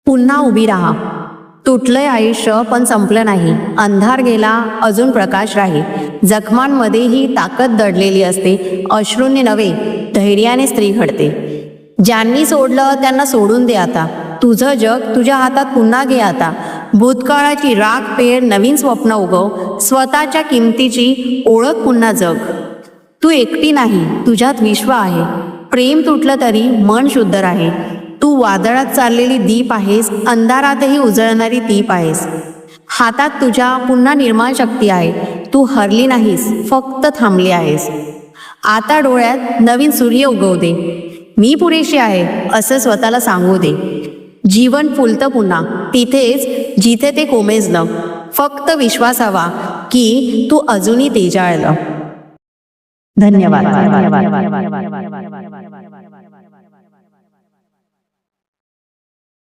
पुन्हा उभी राहा. तुटलंय आयुष्य पण संपलं नाही. अंधार गेला अजून प्रकाश राहील. जखमांमध्येही ताकद दडलेली असते. अश्रूंनी नव्हे धैर्याने स्त्री घडते. ज्यांनी सोडलं त्यांना सोडून दे आता. तुझं जग तुझ्या हातात पुन्हा घे आता. भूतकाळाची राख पेर, नवीन स्वप्न उगव. स्वतःच्या किमतीची ओळख पुन्हा जग. तू एकटी नाही, तुझ्यात विश्व आहे. प्रेम तुटलं तरी मन शुद्ध राहे. तू वादळात चाललेली दीप आहेस, अंधारातही उजळणारी दीप आहेस. हातात तुझ्या पुन्हा निर्माण शक्ती आहे. तू हरली नाहीस, फक्त थांबली आहेस. आता डोळ्यात नवीन सूर्य उगवू दे. मी पुरेशी आहे असं स्वतःला सांगू दे. जीवन फुलतं पुन्हा तिथेच जिथे ते कोमेजलं. फक्त विश्वास हवा की तू अजूनही तेजाळलं. धन्यवाद.